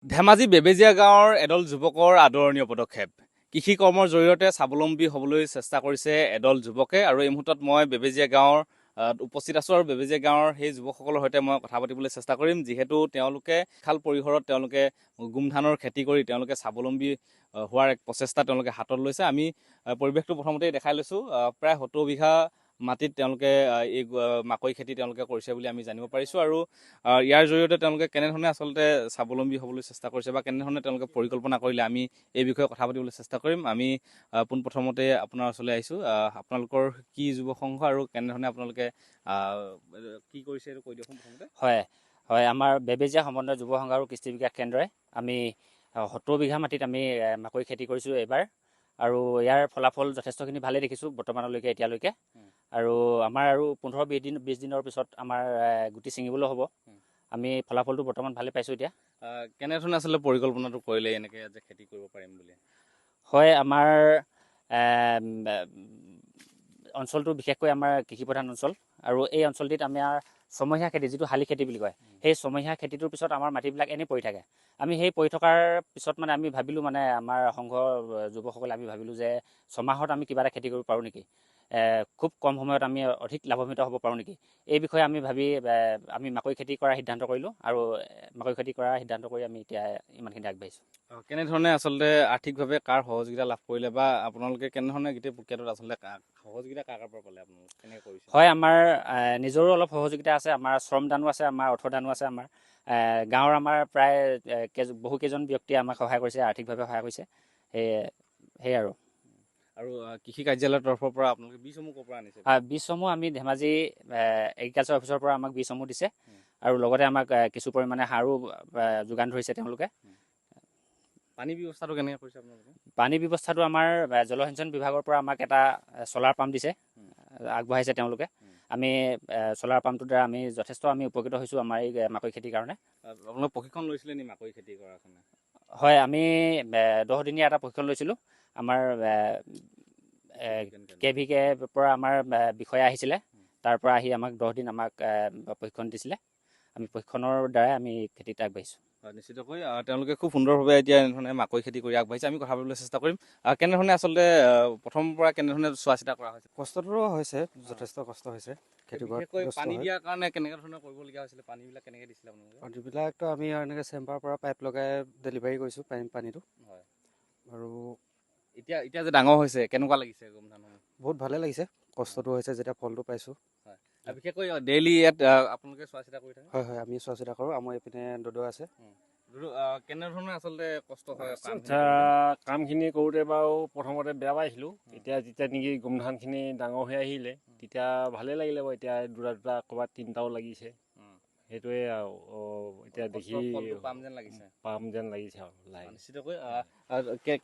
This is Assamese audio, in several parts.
ধেমাজি বেবেজীয়া গাঁৱৰ এডল যুৱকৰ আদৰণীয় পদক্ষেপ কৃষি কৰ্মৰ জৰিয়তে স্বাৱলম্বী হ'বলৈ চেষ্টা কৰিছে এডল যুৱকে আৰু এই মুহূৰ্তত মই বেবেজীয়া গাঁৱৰ উপস্থিত আছোঁ আৰু বেবেজীয়া গাঁৱৰ সেই যুৱকসকলৰ সৈতে মই কথা পাতিবলৈ চেষ্টা কৰিম যিহেতু তেওঁলোকে বিশাল পৰিসৰত তেওঁলোকে গোমধানৰ খেতি কৰি তেওঁলোকে স্বাৱলম্বী হোৱাৰ এক প্ৰচেষ্টা তেওঁলোকে হাতত লৈছে। আমি পৰিৱেশটো প্ৰথমতেই দেখাই লৈছোঁ। প্ৰায় 70 বিঘা মাটিত তেওঁলোকে এই মাকৈ খেতি তেওঁলোকে কৰিছে বুলি আমি জানিব পাৰিছোঁ আৰু ইয়াৰ জৰিয়তে তেওঁলোকে কেনেধৰণে আচলতে স্বাৱলম্বী হ'বলৈ চেষ্টা কৰিছে বা কেনেধৰণে তেওঁলোকে পৰিকল্পনা কৰিলে আমি এই বিষয়ে কথা পাতিবলৈ চেষ্টা কৰিম। আমি পোনপ্ৰথমতে আপোনাৰ ওচৰলৈ আহিছোঁ। আপোনালোকৰ কি যুৱ সংঘ আৰু কেনেধৰণে আপোনালোকে কি কৰিছে এইটো কৈ দিয়কচোন প্ৰথমতে। হয় আমাৰ বেবেজীয়া সমন্বয় যুৱ সংঘ আৰু কৃষি বিকাশ কেন্দ্ৰই আমি 70 বিঘা মাটিত আমি মাকৈ খেতি কৰিছোঁ এইবাৰ আৰু ইয়াৰ ফলাফল যথেষ্টখিনি ভালেই দেখিছোঁ বৰ্তমানলৈকে এতিয়ালৈকে। আৰু আমাৰ আৰু 15-20 দিনৰ পিছত আমাৰ গুটি ছিঙিবলৈ হ'ব। আমি ফলাফলটো বৰ্তমান ভালেই পাইছোঁ। এতিয়া কেনেধৰণে আচলতে পৰিকল্পনাটো কৰিলে এনেকৈ যে খেতি কৰিব পাৰিম বুলি? হয়, আমাৰ অঞ্চলটো বিশেষকৈ আমাৰ কৃষিপ্ৰধান অঞ্চল আৰু এই অঞ্চলটিত আমাৰ ছমহীয়া খেতি যিটো শালি খেতি বুলি কয়, সেই ছমহীয়া খেতিটোৰ পিছত আমাৰ মাটিবিলাক এনেই পৰি থাকে। আমি সেই পৰি থকাৰ পিছত আমি ভাবিলোঁ আমাৰ সংঘৰ যুৱকসকলে আমি ভাবিলোঁ যে ছমাহত আমি কিবা এটা খেতি কৰিব পাৰোঁ নেকি, খুব কম সময়ত আমি অধিক লাভান্বিত হ'ব পাৰোঁ নেকি, এই বিষয়ে আমি ভাবি আমি মাকৈ খেতি কৰাৰ সিদ্ধান্ত কৰিলোঁ আৰু মাকৈ খেতি কৰাৰ সিদ্ধান্ত কৰি আমি এতিয়া ইমানখিনি আগবাঢ়িছোঁ। কেনেধৰণে আচলতে আৰ্থিকভাৱে কাৰ সহযোগিতা লাভ কৰিলে বা আপোনালোকে কেনেধৰণে গোটেই প্ৰক্ৰিয়াটোত আচলতে সহযোগিতা কাৰ পৰা পালে আপোনালোকে কেনেকৈ কৰিছে? হয়, আমাৰ নিজৰো অলপ সহযোগিতা আছে, আমাৰ শ্ৰমদানো আছে, আমাৰ অৰ্থদানো আছে। আমাৰ গাঁৱৰ আমাৰ প্ৰায় বহুকেইজন ব্যক্তিয়ে আমাক সহায় কৰিছে, আৰ্থিকভাৱে সহায় কৰিছে। সেয়ে আৰু কৃষি কাৰ্যালয়ৰ তৰফৰ পৰা আপোনালোকে বীজসমূহ ক'ৰ পৰা আনিছে? বীজসমূহ আমি ধেমাজি এগ্ৰিকালচাৰ অফিচৰ পৰা আমাক বীজসমূহ দিছে আৰু লগতে আমাক কিছু পৰিমাণে সাৰো যোগান ধৰিছে তেওঁলোকে। পানী ব্যৱস্থাটো কেনেকৈ কৰিছে আপোনালোকে? পানী ব্যৱস্থাটো আমাৰ জলসিঞ্চন বিভাগৰ পৰা আমাক এটা চ'লাৰ পাম্প দিছে, আগবঢ়াইছে তেওঁলোকে। আমি চ'লাৰ পাম্পটোৰ দ্বাৰা আমি যথেষ্ট উপকৃত হৈছোঁ আমাৰ এই মাকৈ খেতিৰ কাৰণে। আপোনালোকে প্ৰশিক্ষণ লৈছিলে নি মাকৈ খেতি কৰাৰ কাৰণে? হয়, আমি 10 দিনীয়া এটা প্ৰশিক্ষণ লৈছিলোঁ। আমাৰ KVK পৰা আমাৰ বিষয়া আহিছিলে, তাৰ পৰা আহি আমাক 10 দিন আমাক প্ৰশিক্ষণ দিছিলে। আমি প্ৰশিক্ষণৰ দ্বাৰাই আমি খেতিত আগবাঢ়িছোঁ। নিশ্চিতকৈ তেওঁলোকে খুব সুন্দৰভাৱে এতিয়া এনেধৰণে মাকৈ খেতি কৰি আগবাঢ়িছে। আমি কথা পাতিবলৈ চেষ্টা কৰিম। কেনেধৰণে আচলতে প্ৰথমৰ পৰা কেনেধৰণে চোৱা চিতা কৰা হৈছে? কষ্টটো হৈছে, যথেষ্ট কষ্ট হৈছে খেতি কৰাত। পানী দিয়াৰ কাৰণে কেনেকৈ ধৰণৰ কৰিবলগীয়া হৈছিলে? পানীবিলাক কেনেকৈ দিছিলে আপোনালোকে? পানীবিলাকতো আমি এনেকৈ চেম্বাৰৰ পৰা পাইপ লগাই ডেলিভাৰী কৰিছোঁ পানীটো। হয়, আৰু এতিয়া যে ডাঙৰ হৈছে কেনেকুৱা লাগিছে? বহুত ভালে লাগিছে, কষ্টটো হৈছে যেতিয়া ফলটো পাইছোঁ। হয়, বিশেষকৈ ডেইলি ইয়াত আপোনালোকে চোৱা চিতা কৰি থাকে? হয়, আমি চোৱা চিতা কৰোঁ। আমাৰ এইপিনে দদৌ আছে। কেনেধৰণৰ আচলতে কষ্ট হয় কামখিনি কৰোঁতে বাৰু প্ৰথমতে বেয়া পাইছিলোঁ। এতিয়া যেতিয়া নেকি গোমধানখিনি ডাঙৰ হৈ আহিলে তেতিয়া ভালেই লাগিলে বাৰু। এতিয়া দুটা ক'ৰবাত 3টাও লাগিছে, সেইটোৱে আৰু এতিয়া দেখি পাম যেন লাগিছে আৰু লাহে। নিশ্চিতকৈ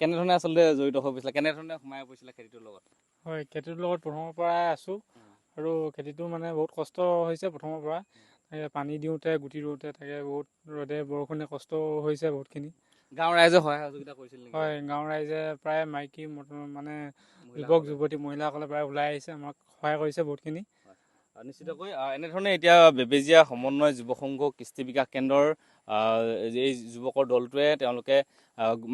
কেনেধৰণে আচলতে জড়িত হৈ পৰিছিলে, কেনেধৰণে সোমাই পৰিছিলে খেতিটোৰ লগত? হয়, খেতিটোৰ লগত প্ৰথমৰ পৰাই আছোঁ আৰু খেতিটো বহুত কষ্ট হৈছে প্ৰথমৰ পৰা। পানী দিওঁতে গুটি ৰুওঁতে তাকে বহুত ৰ'দে বৰষুণে কষ্ট হৈছে বহুতখিনি। গাঁৱৰ ৰাইজে সহায় সহযোগিতা কৰিছিল নেকি? হয়, গাঁৱৰ ৰাইজে প্ৰায় মাইকী যুৱক যুৱতী মহিলাসকলে প্ৰায় ওলাই আহিছে, আমাক সহায় কৰিছে বহুতখিনি। নিশ্চিতকৈ এনেধৰণে এতিয়া বেবেজীয়া সমন্বয় যুৱ সংঘ কৃষি বিকাশ কেন্দ্ৰৰ এই যুৱকৰ দলটোৱে তেওঁলোকে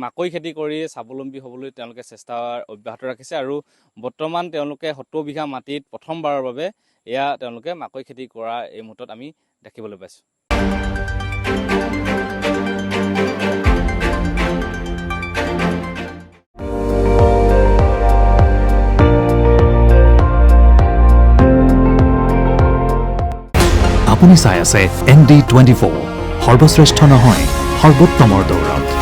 মাকৈ খেতি কৰি স্বাৱলম্বী হ'বলৈ তেওঁলোকে চেষ্টা অব্যাহত ৰাখিছে আৰু বৰ্তমান তেওঁলোকে 70 বিঘা মাটিত প্ৰথমবাৰৰ বাবে তেওঁলোকে মাকৈ খেতি কৰা এই মুহূৰ্তত আমি দেখিবলৈ পাইছোঁ। আপুনি চাই আছে ND24, সৰ্বশ্ৰেষ্ঠ নহয় সৰ্বোত্তমৰ দৌৰত।